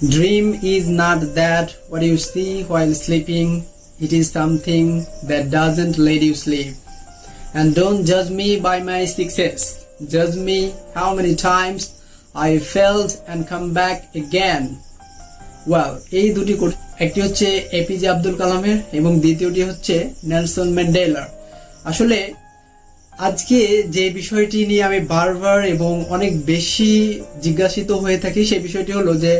Dream is not that what you see while sleeping, it is something that doesn't let you sleep. And don't judge me by my success. Judge me how many times I failed and come back again. Well, এই দুটি একটি হচ্ছে APJ Abdul কালামের এবং দ্বিতীয়টি হচ্ছে Nelson ম্যান্ডেলার। আসলে আজকে যে বিষয়টি নিয়ে আমি বারবার এবং অনেক বেশি জিজ্ঞাসিত হয়ে থাকি সেই বিষয়টি হলো যে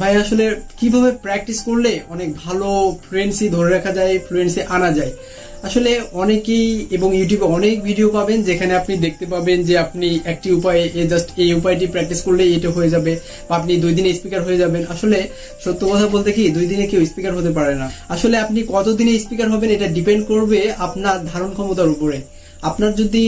ভাই আসলে কিভাবে প্র্যাকটিস করলে অনেক ভালো ফ্লুয়েন্সি ধরে রাখা যায়, ফ্লুয়েন্সি আনা যায়। আসলে অনেকেই এবং ইউটিউবে অনেক ভিডিও পাবেন যেখানে আপনি দেখতে পাবেন যে আপনি একটি উপায়ে জাস্ট এই উপায়টি প্র্যাকটিস করলে এটা হয়ে যাবে বা আপনি 2 দিনে স্পিকার হয়ে যাবেন। আসলে সত্য কথা বলতে কি 2 দিনে কেউ স্পিকার হতে পারে না। আসলে আপনি কতদিনে স্পিকার হবেন এটা ডিপেন্ড করবে আপনার ধারণ ক্ষমতার উপরে। আপনার যদি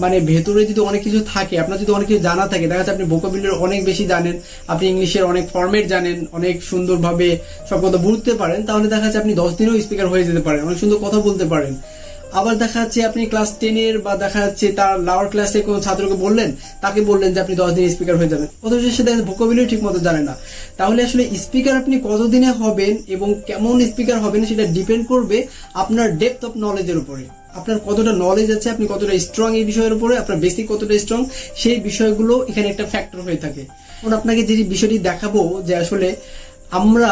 মানে ভেতরে যদি অনেক কিছু থাকে, আপনার যদি অনেক কিছু জানা থাকে, দেখা যাচ্ছে আপনি ভোকাবুলারি অনেক বেশি জানেন, আপনি ইংলিশের অনেক ফরম্যাট জানেন, অনেক সুন্দরভাবে সব কথা বুঝতে পারেন, তাহলে দেখা যাচ্ছে আপনি 10 দিনেও স্পিকার হয়ে যেতে পারেন, অনেক সুন্দর কথা বলতে পারেন। আবার দেখা যাচ্ছে আপনি ক্লাস 10 বা দেখা যাচ্ছে তার লোয়ার ক্লাসে কোনো ছাত্রকে বললেন, তাকে বললেন যে আপনি 10 দিনে স্পিকার হয়ে যাবেন, অথচ সে ভোকাবুলারি ঠিক মতো জানে না। তাহলে আসলে স্পিকার আপনি কতদিনে হবেন এবং কেমন স্পিকার হবেন সেটা ডিপেন্ড করবে আপনার ডেপথ অফ নলেজের উপরে। আপনার কতটা নলেজ আছে, আপনি কতটা স্ট্রং এই বিষয়ের উপরে, আপনার বেসিক কতটা স্ট্রং, সেই বিষয়গুলো এখানে একটা ফ্যাক্টর হয়ে থাকে। এখন আপনাকে যে বিষয়টি দেখাবো যে আসলে আমরা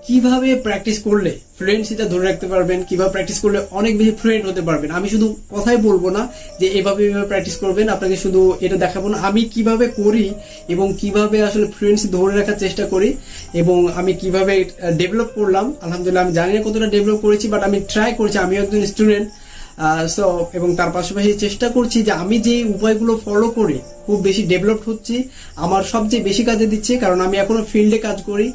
কিভাবে প্র্যাকটিস করলে ফ্লুয়েন্সিটা ধরে রাখতে পারবেন, কিভাবে প্র্যাকটিস করলে অনেক বেশি ফ্লুয়েন্ট হতে পারবেন। আমি শুধু কথাই বলবো না যে এভাবে প্র্যাকটিস করবেন, আপনাকে শুধু এটা দেখাবো না, আমি কিভাবে করি এবং কিভাবে আসলে ফ্লুয়েন্সি ধরে রাখার চেষ্টা করি এবং আমি কিভাবে ডেভেলপ করলাম। আলহামদুলিল্লাহ আমি জানি না কতটা ডেভেলপ করেছি, বাট আমি ট্রাই করেছি, আমি একজন স্টুডেন্ট। এবং তার পাশাপাশি চেষ্টা করছি যে আমি যে উপায়গুলো ফলো করে খুব বেশি ডেভেলপ হচ্ছি, আমার সবচেয়ে বেশি কাজে দিচ্ছে, কারণ আমি এখনো ফিল্ডে কাজ করি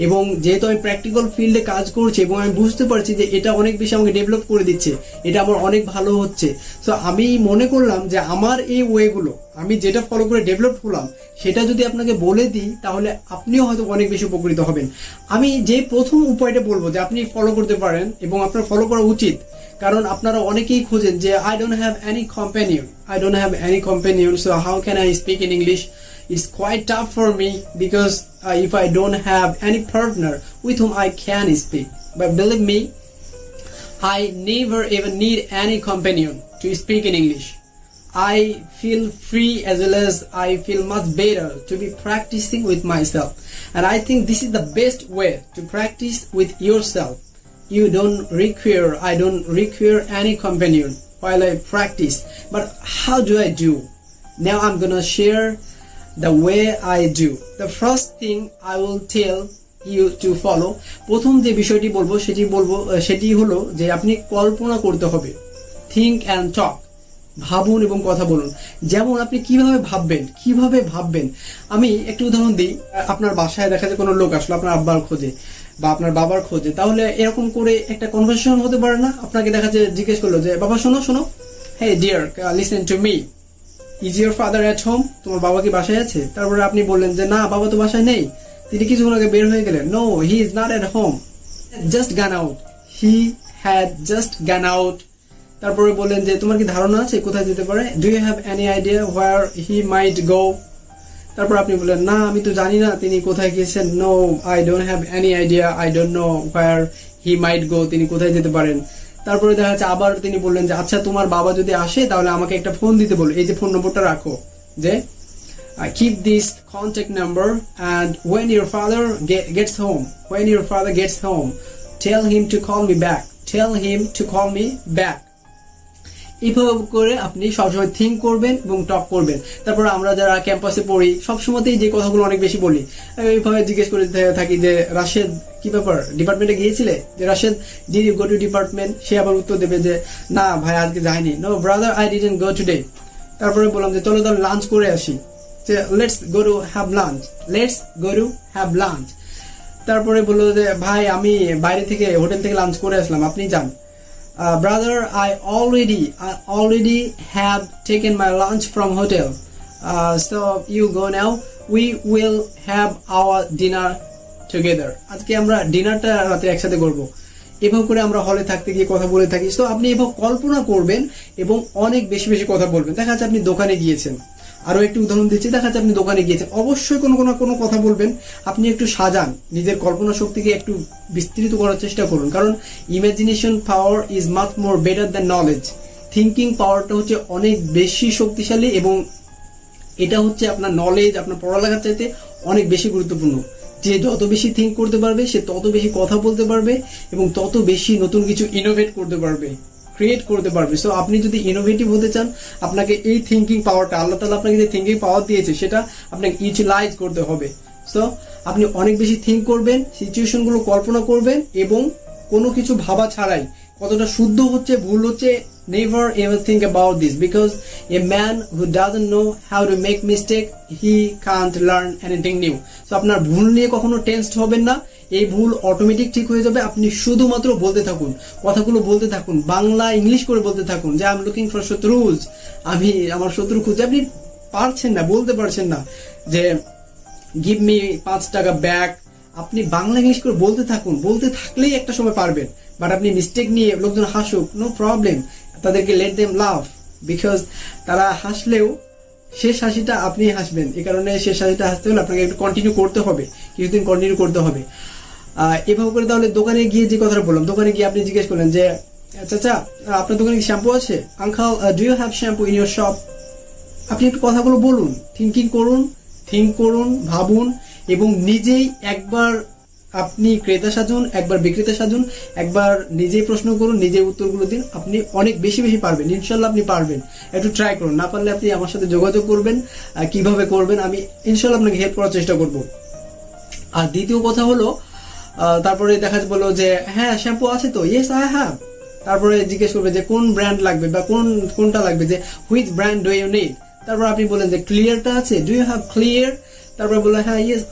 এবং যেহেতু আমি প্র্যাকটিক্যাল ফিল্ডে কাজ করছি এবং আমি বুঝতে পারছি যে এটা অনেক বেশি আমাকে ডেভেলপ করে দিচ্ছে, এটা আমার অনেক ভালো হচ্ছে। সো আমি মনে করলাম যে আমার এই ওয়েগুলো আমি যেটা ফলো করে ডেভেলপ হলাম সেটা যদি আপনাকে বলে দিই তাহলে আপনিও হয়তো অনেক বেশি উপকৃত হবেন। আমি যে প্রথম উপায়টা বলবো যে আপনি ফলো করতে পারেন এবং আপনার ফলো করা উচিত, কারণ আপনারা অনেকেই খোঁজেন যে I don't have any companion, so how can I speak in English? It's quite tough for me because if I don't have any partner with whom I can speak. But believe me, I never even need any companion to speak in English. I feel free as well as I feel much better to be practicing with myself. And I think this is the best way to practice with yourself. I don't require any companion while I practice. But how do I do? Now I'm gonna share the way I do. The first thing I will tell you to follow. প্রথম যে বিষয়টি বলবো সেটি হলো যে আপনি কল্পনা করতে হবে। Think and talk. ভাবুন এবং কথা বলুন। যেমন আপনি কিভাবে ভাববেন। আমি একটু উদাহরণ দিই। আপনার বাসায় দেখা যায় কোনো লোক আসলো আপনার আব্বার খোঁজে বা আপনার বাবার খোঁজে, তাহলে এরকম করে একটা কনভারসেশন হতে পারে না? আপনাকে দেখা যায় জিজ্ঞেস করলো যে বাবা শোনো, hey dear, listen to me, is your father at home? তোমার বাবা কি বাসায় আছে? তারপরে আপনি বললেন যে না, বাবা তো বাসায় নেই, তিনি কিছুক্ষণ আগে বের হয়ে গেলেন। No, he is not at home, he had just gone out. তারপরে বললেন যে তোমার কি ধারণা আছে কোথায় যেতে পারে? Do you have any idea where he might go? তারপর আপনি বললেন না, আমি তো জানি না তিনি কোথায় গিয়েছেন। No, I don't have any idea, I don't know where he might go, তিনি কোথায় যেতে পারেন। তারপরে দেখা যাচ্ছে আবার তিনি বললেন যে আচ্ছা তোমার বাবা যদি আসে তাহলে আমাকে একটা ফোন দিতে বলো, এই যে ফোন নম্বরটা রাখো, যে keep this contact number, and when your father gets home, tell him to call me back. এইভাবে করে আপনি সবসময় থিঙ্ক করবেন এবং টক করবেন। তারপর আমরা যারা ক্যাম্পাসে পড়ি সবসময়তেই যে কথাগুলো অনেক বেশি বলি, এইভাবে জিজ্ঞেস করে থাকি যে রাশেদ কি ব্যাপার, ডিপার্টমেন্টে গিয়েছিলে? যে Rashed, did you go to department? সে আবার উত্তর দেবে যে না ভাই আজকে যাইনি। No brother, I didn't go today. তারপরে বললাম যে চলো তাহলে লাঞ্চ করে আসি, যে let's go to have lunch. তারপরে বললো যে ভাই আমি বাইরে থেকে হোটেল থেকে লাঞ্চ করে আসলাম, আপনি যান। Brother, I already have taken my lunch from hotel. So you go now. We will have our dinner together. আজকে আমরা ডিনারটা রাতে একসাথে করব। এভাবে করে আমরা হলে থাকতে গিয়ে কথা বলে থাকি। তো আপনি এভাবে কল্পনা করবেন এবং অনেক বেশি কথা বলবেন। দেখা যাচ্ছে আপনি দোকানে গিয়েছেন, আরো একটি উদাহরণ দিচ্ছি, দেখা যাচ্ছে আপনি দোকানে গিয়েছেন, অবশ্যই কোনো কথা বলবেন, আপনি একটু সাজান, নিজের কল্পনা শক্তিকে একটু বিস্তৃত করার চেষ্টা করুন, কারণ imagination power is much more better than knowledge. Thinking পাওয়ারটা হচ্ছে অনেক বেশি শক্তিশালী এবং এটা হচ্ছে আপনার নলেজ, আপনার পড়ালেখার চাইতে অনেক বেশি গুরুত্বপূর্ণ। যে যত বেশি থিঙ্ক করতে পারবে সে তত বেশি কথা বলতে পারবে এবং তত বেশি নতুন কিছু ইনোভেট করতে পারবে, ক্রিয়েট করতে পারবে। সো আপনি যদি ইনোভেটিভ হতে চান, আপনাকে এই থিঙ্কিং পাওয়ারটা, আল্লাহ তাআলা আপনাকে যে থিঙ্কিং পাওয়ার দিয়েছে সেটা আপনাকে ইউটিলাইজ করতে হবে। সো আপনি অনেক বেশি থিঙ্ক করবেন, সিচুয়েশনগুলো কল্পনা করবেন এবং কোনো কিছু ভাবা ছাড়াই কতটা শুদ্ধ হচ্ছে ভুল হচ্ছে, never ever think about this, because a man who doesn't know how to make mistake, he can't learn anything new. So আপনার ভুল নিয়ে কখনো টেনসড হবেন না, এই ভুল অটোমেটিক ঠিক হয়ে যাবে। আপনি শুধুমাত্র বলতে থাকুন, কথাগুলো বলতে থাকুন, বাংলা ইংলিশ করে বলতে থাকুন যে আই এম লুকিং ফর শত্রুজ, আমি আমার শত্রু খুঁজে। আপনি পারছেন না, বলতে পারছেন না যে গিভ মি 5 টাকা ব্যাক, আপনি বাংলা ইংলিশ করে বলতে থাকুন, বলতে থাকলেই একটা সময় পারবেন। বাট আপনি মিস্টেক নিয়ে লোকজন হাসুক, নো প্রবলেম, তাদেরকে লেট দেম লাভ, বিকজ তারা হাসলেও শেষ হাসিটা আপনি হাসবেন। এই কারণে শেষ হাসিটা হাসতে হলে আপনাকে একটু কন্টিনিউ করতে হবে, কিছুদিন কন্টিনিউ করতে হবে। এভাবে করে তাহলে দোকানে গিয়ে যে কথাটা বললাম, দোকানে গিয়ে আপনি জিজ্ঞেস করলেন যে চাচা আপনার দোকানে কি শ্যাম্পু আছে, uncle do you have shampoo in your shop. আপনি একটু কথাগুলো বলুন, থিঙ্ক করুন, ভাবুন এবং নিজেই একবার আপনি ক্রেতা সাজুন, একবার বিক্রেতা সাজুন, একবার নিজেই প্রশ্ন করুন, নিজেই উত্তরগুলো দিন। আপনি অনেক বেশি পারবেন, ইনশাল্লাহ আপনি পারবেন। একটু ট্রাই করুন, না পারলে আপনি আমার সাথে যোগাযোগ করবেন, কিভাবে করবেন আমি ইনশাল্লাহ আপনাকে হেল্প করার চেষ্টা করব। আর দ্বিতীয় কথা হলো, তারপরে দেখা বলো যে হ্যাঁ শ্যাম্পু আছে তো, ইয়েস আই হ্যাভ। তারপরে জিজ্ঞেস করবে যে কোন ব্র্যান্ড লাগবে বা কোনটা লাগবে, যে which brand do you need. তারপর আপনি বলেন যে ক্লিয়ারটা আছে, ডু ইউ হ্যাভ ক্লিয়ার। তারপর বলে হ্যাঁ ইয়েস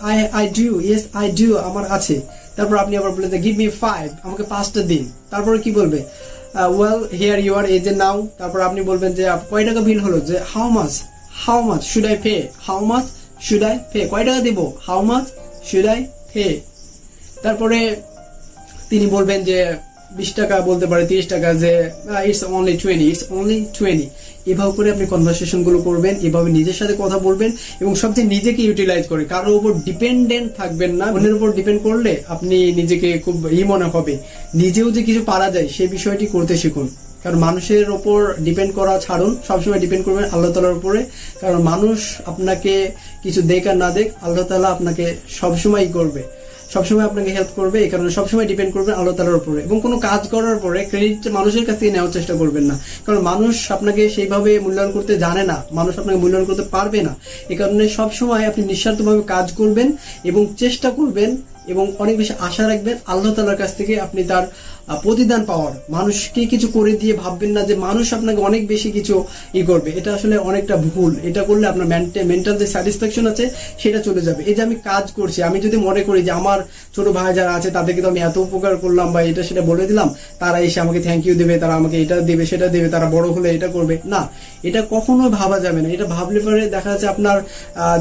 আই ডু, আমার আছে। তারপর আপনি আবার বলে গিভ মি 5, আমাকে 5টা দিন। তারপরে কি বলবে, well here you are as a now. তারপর আপনি বলবেন যে কয় টাকা বিল হলো, যে how much should I pay, কয় টাকা দিব, how much should I pay. তারপরে তিনি বলবেন যে 20 টাকা বলতে পারে, 30 টাকা, যে ইটস অনলি 20। এভাবে করে আপনি কনভারসেশন গুলো করবেন, এভাবে নিজের সাথে কথা বলবেন এবং সবচেয়ে নিজেকে ইউটিলাইজ করে, কারোর উপর ডিপেন্ডেন্ট থাকবেন না। অন্যের উপর ডিপেন্ড করলে আপনি নিজেকে খুব মনে হবে, নিজেও যে কিছু পারা যায় সেই বিষয়টি করতে শিখুন। কারণ মানুষের উপর ডিপেন্ড করা ছাড়ুন, সবসময় ডিপেন্ড করবেন আল্লাহ তাআলার উপরে। কারণ মানুষ আপনাকে কিছু দেখ আর না দেখ, আল্লাহ তাআলা আপনাকে সবসময় করবে, সবসময় আপনাকে হেল্প করবে। এই কারণে সবসময় ডিপেন্ড করবেন আল্লাহ তাআলার উপরে। এবং কোনো কাজ করার পরে ক্রেডিট মানুষের কাছ থেকে নেওয়ার চেষ্টা করবেন না, কারণ মানুষ আপনাকে সেইভাবে মূল্যায়ন করতে জানে না, মানুষ আপনাকে মূল্যায়ন করতে পারবে না। এই কারণে সবসময় আপনি নিঃস্বার্থভাবে কাজ করবেন এবং চেষ্টা করবেন এবং অনেক বেশি আশা রাখবেন আল্লাহ তাআলার কাছ থেকে আপনি তার প্রতিদান পাওয়ার। মানুষকে কিছু করে দিয়ে ভাববেন না যে মানুষ আপনাকে অনেক বেশি কিছু করবে, এটা আসলে অনেকটা ভুল। এটা করলে আপনার মেন্টাল যে স্যাটিসফ্যাকশন আছে সেটা চলে যাবে। এই যে আমি কাজ করছি, আমি যদি মনে করি যে আমার ছোট ভাই যারা আছে তাদেরকে তো আমি এত উপকার করলাম বা এটা সেটা বলে দিলাম, তারা এসে আমাকে থ্যাংক ইউ দেবে, তারা আমাকে এটা দেবে সেটা দেবে, তারা বড় হলে এটা করবে, না, এটা কখনোই ভাবা যাবে না। এটা ভাবলে পরে দেখা যাচ্ছে আপনার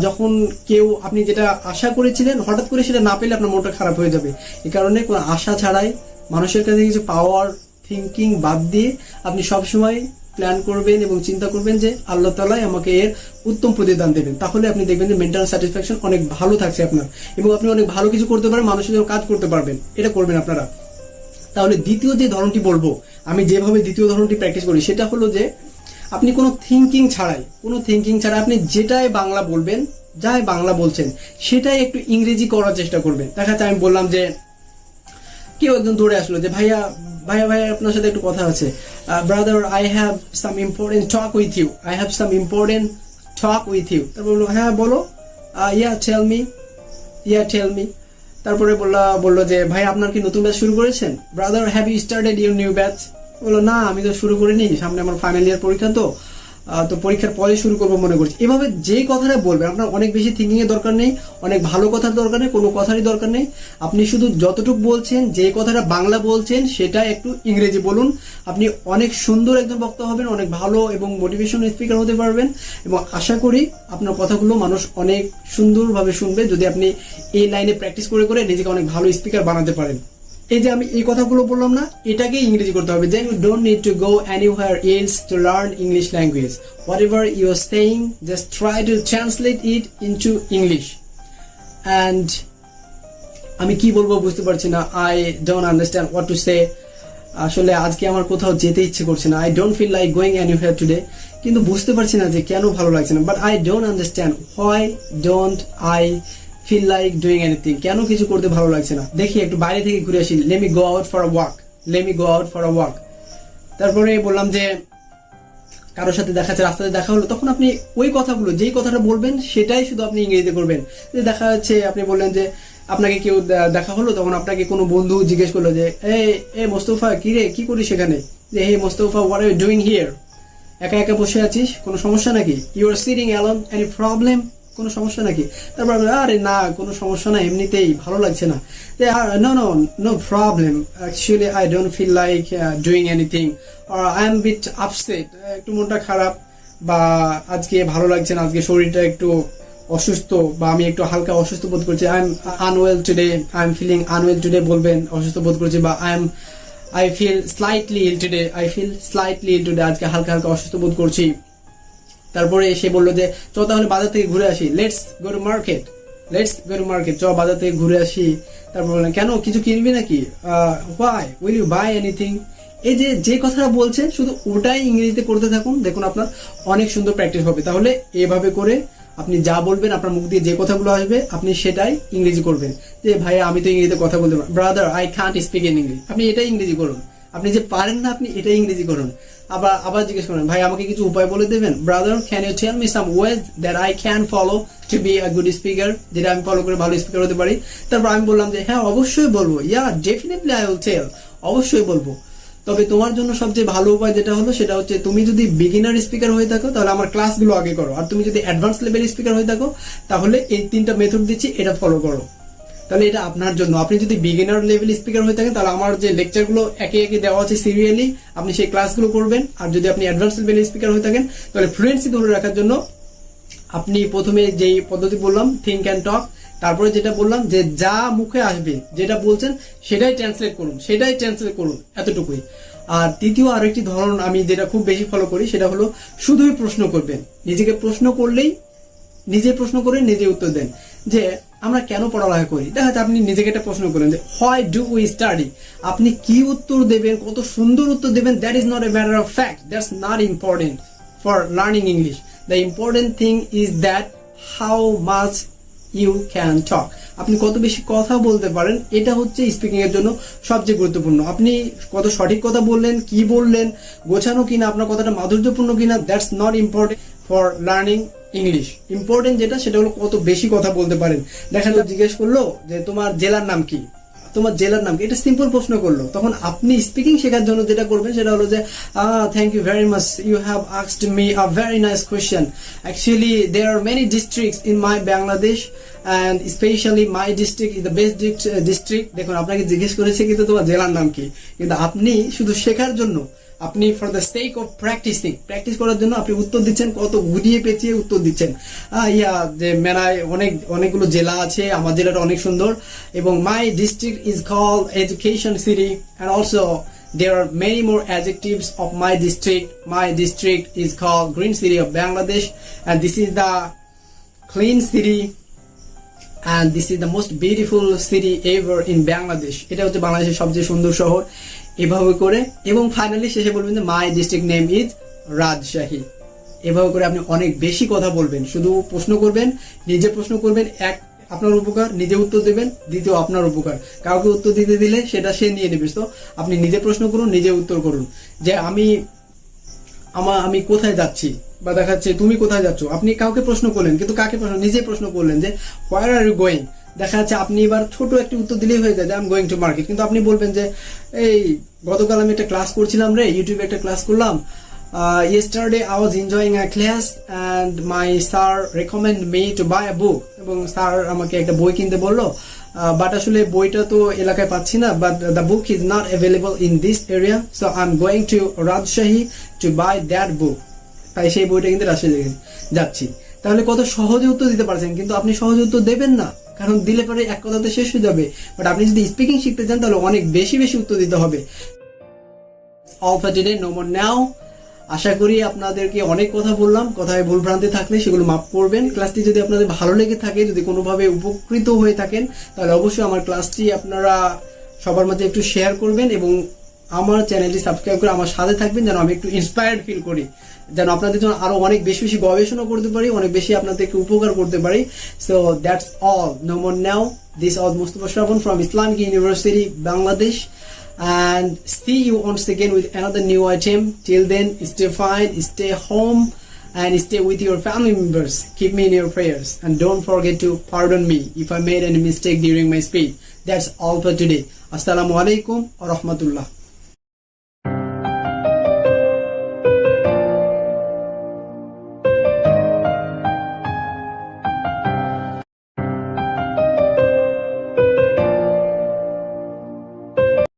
যখন কেউ আপনি যেটা আশা করেছিলেন হঠাৎ করে সেটা না পেলে আপনার মনটা খারাপ হয়ে যাবে। এই কারণে কোনো আশা ছাড়াই মানুষের কাছে কিছু পাওয়ার থিঙ্কিং বাদ দিয়ে আপনি সবসময় প্ল্যান করবেন এবং চিন্তা করবেন যে আল্লাহ তাআলাই আমাকে এর উত্তম প্রতিদান দেবেন। তাহলে আপনি দেখবেন যে মেন্টাল স্যাটিসফ্যাকশন অনেক ভালো থাকছে আপনার এবং আপনি অনেক ভালো কিছু করতে পারবেন, মানুষের জন্য কাজ করতে পারবেন। এটা করবেন আপনারা। তাহলে দ্বিতীয় যে ধরনটি বলবো, আমি যেভাবে দ্বিতীয় ধরনটি প্র্যাকটিস করি সেটা হলো যে আপনি কোনো থিঙ্কিং ছাড়াই আপনি যেটাই বাংলা বলবেন, যাই বাংলা বলছেন সেটাই একটু ইংরেজি করার চেষ্টা করবেন। দেখা যাচ্ছে আমি বললাম যে কেউ একজন দৌড়ে আসলো যে ভাইয়া আপনার সাথে একটু কথা আছে, brother I have some important talk with you. তারপর বললো হ্যাঁ বলো, ইয়া টেল মি। তারপরে বললো যে ভাই আপনার কি নতুন ব্যাচ শুরু করেছেন, brother have you started your new batch. বললো না আমি তো শুরু করিনি, সামনে আমার ফাইনাল ইয়ার পরীক্ষা, তো পরীক্ষার পরে শুরু করবো মনে করছি। এভাবে যে কথাটা বলবেন, আপনার অনেক বেশি থিঙ্কিং এর দরকার নেই, অনেক ভালো কথার দরকার নেই, কোনো কথারই দরকার নেই। আপনি শুধু যতটুকু বলছেন, যে কথাটা বাংলা বলছেন সেটা একটু ইংরেজি বলুন। আপনি অনেক সুন্দর একজন বক্তা হবেন, অনেক ভালো এবং মোটিভেশনাল স্পিকার হতে পারবেন এবং আশা করি আপনার কথাগুলো মানুষ অনেক সুন্দরভাবে শুনবে যদি আপনি এই লাইনে প্র্যাকটিস করে নিজেকে অনেক ভালো স্পিকার বানাতে পারেন। এই যে আমি এই কথাগুলো বললাম না, এটাকে ইংরেজি করতে হবে। যে you don't need to go anywhere else to learn English language, whatever you are saying just try to translate it into English. And আমি কি বলবো বুঝতে পারছি না, I don't understand what to say. আসলে আজকে আমার কোথাও যেতে ইচ্ছে করছে না, I don't feel like going anywhere today, কিন্তু বুঝতে পারছি না যে কেন ভালো লাগছে না। But I don't understand why don't I feel like doing anything, কেন কিছু করতে ভালো লাগছে না। দেখি একটু বাইরে থেকে ঘুরে আসি, let me go out for a walk, let me go out for a walk. তারপরে বললাম যে কারোর সাথে দেখা যাচ্ছে, রাস্তাতে দেখা হলো, তখন আপনি ওই কথাগুলো, যেই কথাটা বলবেন সেটাই শুধু আপনি ইংরেজিতে করবেন। যে দেখা যাচ্ছে আপনি বললেন যে আপনাকে কেউ দেখা হলো, তখন আপনাকে কোনো বন্ধু জিজ্ঞেস করলো যে এ মোস্তফা, কি রে, কি করিস সেখানে? যে hey Mustafa, what are you doing here? একা একা বসে আছিস, কোনো সমস্যা নাকি? You are sitting alone, any problem, কোনো সমস্যা নাকি? তারপর আরে না, কোনো সমস্যা না, এমনিতেই ভালো লাগছে না। No no no problem, actually I don't feel like doing anything, আর আই এম বিট আপসেট, একটু মনটা খারাপ, বা আজকে ভালো লাগছে না, আজকে শরীরটা একটু অসুস্থ, বা আমি একটু হালকা অসুস্থ বোধ করছি, I am unwell today, I am feeling unwell today বলবেন, অসুস্থ বোধ করছি, বা I feel slightly ill today, I feel slightly ill today, আজকে হালকা হালকা অসুস্থ বোধ করছি। তারপরে সে বললো যে চ তাহলে বাজার থেকে ঘুরে আসি, let's go to market, let's go to market, চ বাজার থেকে ঘুরে আসি। তারপর বললেন কেন, কিছু কিনবি নাকি? Why will you buy anything? এই যে যে কথাটা বলছেন শুধু ওটাই ইংরেজিতে করতে থাকুন, দেখুন আপনার অনেক সুন্দর প্র্যাকটিস হবে। তাহলে এভাবে করে আপনি যা বলবেন, আপনার মুখ দিয়ে যে কথাগুলো আসবে আপনি সেটাই ইংরেজি করবেন। যে ভাই আমি তো ইংরেজিতে কথা বলতে পারি, brother I can't speak in English, আপনি এটাই ইংরেজি করুন। আপনি যে পারেন না, আপনি এটাই ইংরেজি করুন। আবার জিজ্ঞেস করেন, ভাই আমাকে কিছু উপায় বলে দেবেন? Brother can you tell me some ways that I can follow to be a good speaker, যেটা আমি ফলো করে ভালো স্পিকার হতে পারি। তারপর আমি বললাম যে হ্যাঁ অবশ্যই বলবো, yeah definitely I will tell, অবশ্যই বলবো। তবে তোমার জন্য সবচেয়ে ভালো উপায় যেটা হলো সেটা হচ্ছে, তুমি যদি বিগিনার স্পিকার হয়ে থাকো তাহলে আমার ক্লাসগুলো আগে করো, আর তুমি যদি অ্যাডভান্স লেভেল স্পিকার হয়ে থাকো তাহলে এই 3টা মেথড দিচ্ছি, এটা ফলো করো। তাহলে এটা আপনার জন্য। আপনি যদি বিগিনার লেভেল স্পিকার হয়ে থাকেন তাহলে আমার যে লেকচারগুলো একে একে দেওয়া আছে সিরিয়ালি, আপনি সেই ক্লাসগুলো করবেন। আর যদি আপনি অ্যাডভান্স লেভেল স্পিকার হয়ে থাকেন তাহলে ফ্লুয়েন্সি ধরে রাখার জন্য আপনি প্রথমে যেই পদ্ধতি বললাম, থিঙ্ক অ্যান্ড টক, তারপরে যেটা বললাম যে যা মুখে আসবে, যেটা বলছেন সেটাই ট্রান্সলেট করুন, এতটুকুই। আর তৃতীয় আরেকটি ধরন আমি যেটা খুব বেশি ফলো করি সেটা হলো শুধুই প্রশ্ন করবেন। নিজেকে প্রশ্ন করলেই, নিজে প্রশ্ন করে নিজে উত্তর দেন। যে আমরা কেন পড়ালেখা করি, দেখা যাচ্ছে আপনি নিজেকে একটা প্রশ্ন করেন যে হোয়াই ডু উই স্টাডি, আপনি কি উত্তর দেবেন, কত সুন্দর উত্তর দেবেন, that is not a matter of fact, that's not important for learning English. The important thing is that how much you can talk, আপনি কত বেশি কথা বলতে পারেন, এটা হচ্ছে স্পিকিং এর জন্য সবচেয়ে গুরুত্বপূর্ণ। আপনি কত সঠিক কথা বললেন, কি বললেন, গোছানো কিনা, আপনার কথাটা মাধুর্যপূর্ণ কিনা, that's not important for learning English. Important যেটা সেটা হলো কত বেশি কথা বলতে পারেন। দেখা যায় জিজ্ঞেস করলো যে তোমার জেলার নাম কি, এটা সিম্পল প্রশ্ন করলো, তখন আপনি স্পিকিং শেখার জন্য যেটা করবেন সেটা হলো যে thank you very much, you have asked me a very nice question, actually there are many districts in my Bangladesh and specially my district is the best district. দেখুন আপনাকে জিজ্ঞেস করেছে কিন্তু তোমার জেলার নাম কি, কিন্তু আপনি শুধু শেখার জন্য, আপনি for the sake of practice করার জন্য আপনি উত্তর দিচ্ছেন, কত ঘুরিয়ে পেঁচিয়ে উত্তর দিচ্ছেন। যে মেলায় অনেকগুলো জেলা আছে, আমার জেলাটা অনেক সুন্দর, এবং মাই district is call education city, and also there are many more adjectives of my district. My district is called Green City of Bangladesh, and this is the clean city, and this is the most beautiful city ever in Bangladesh. এটা হচ্ছে বাংলাদেশের সবচেয়ে সুন্দর শহর। এভাবে করে, এবং finally শেষে বলবেন যে my district name is Rajshahi. এভাবে করে আপনি অনেক বেশি কথা বলবেন। শুধু প্রশ্ন করবেন, নিজে প্রশ্ন করবেন, এক আপনার উপকার, নিজে উত্তর দেবেন, দ্বিতীয় আপনার উপকার। কাউকে উত্তর দিতে দিলে সেটা সে নিয়ে নেবে। তো আপনি নিজে প্রশ্ন করুন, নিজে উত্তর করুন। যে আমি কোথায় যাচ্ছি, বা দেখাচ্ছে তুমি কোথায় যাচ্ছ, আপনি কাউকে প্রশ্ন করলেন, কিন্তু কাকে প্রশ্ন, নিজে প্রশ্ন করলেন যে হোয়ার আর ইউ গোয়িং। দেখা যাচ্ছে আপনি এবার ছোট একটি উত্তর দিলেই হয়ে যায় যে I am going to market, কিন্তু আপনি বলবেন যে এই গতকাল আমি একটা ক্লাস করছিলাম রে, ইউটিউবে একটা ক্লাস করলাম, yesterday I was enjoying a class and my sir recommended me to buy a book, এবং স্যার আমাকে একটা বই কিনতে বললো, বাট আসলে বইটা তো এলাকায় পাচ্ছি না, but the book is not available in this area, so I'm going to Rajshahi to buy that book. তাই সেই বইটা কিনতে রাজশাহী যাচ্ছি। তাহলে কত সহজে উত্তর দিতে পারছেন, কিন্তু আপনি সহজে উত্তর দেবেন না। কারণ দিলে পরে এক কথাতে শেষ হয়ে যাবে। বাট আপনি যদি স্পিকিং শিখতে চান তাহলে অনেক বেশি বেশি উত্তর দিতে হবে। All for today, no more now. আশা করি আপনাদেরকে অনেক কথা বললাম, কথায় ভুল ভ্রান্তি থাকলে সেগুলো মাফ করবেন। ক্লাসটি যদি আপনাদের ভালো লেগে থাকে, যদি কোনোভাবে উপকৃত হয়ে থাকেন, তাহলে অবশ্যই আমার ক্লাসটি আপনারা সবার মাঝে একটু শেয়ার করবেন এবং আমার চ্যানেলটি সাবস্ক্রাইব করে আমার সাথে থাকবেন, যেন আমি একটু ইন্সপায়ার্ড ফিল করি, যেন আপনাদের জন্য আরো অনেক বেশি বেশি গবেষণা করতে পারি, অনেক বেশি আপনাদেরকে উপকার করতে পারি। So that's all, no more now. This all Mostofa Shrabon from Islamic University, Bangladesh. And see you once again with another new item. Till then, stay fine, stay home, and stay with your family members. Keep me in your prayers, and don't forget to pardon me if I made any mistake during my speech. That's all for today. Assalamu alaikum wa rahmatullah.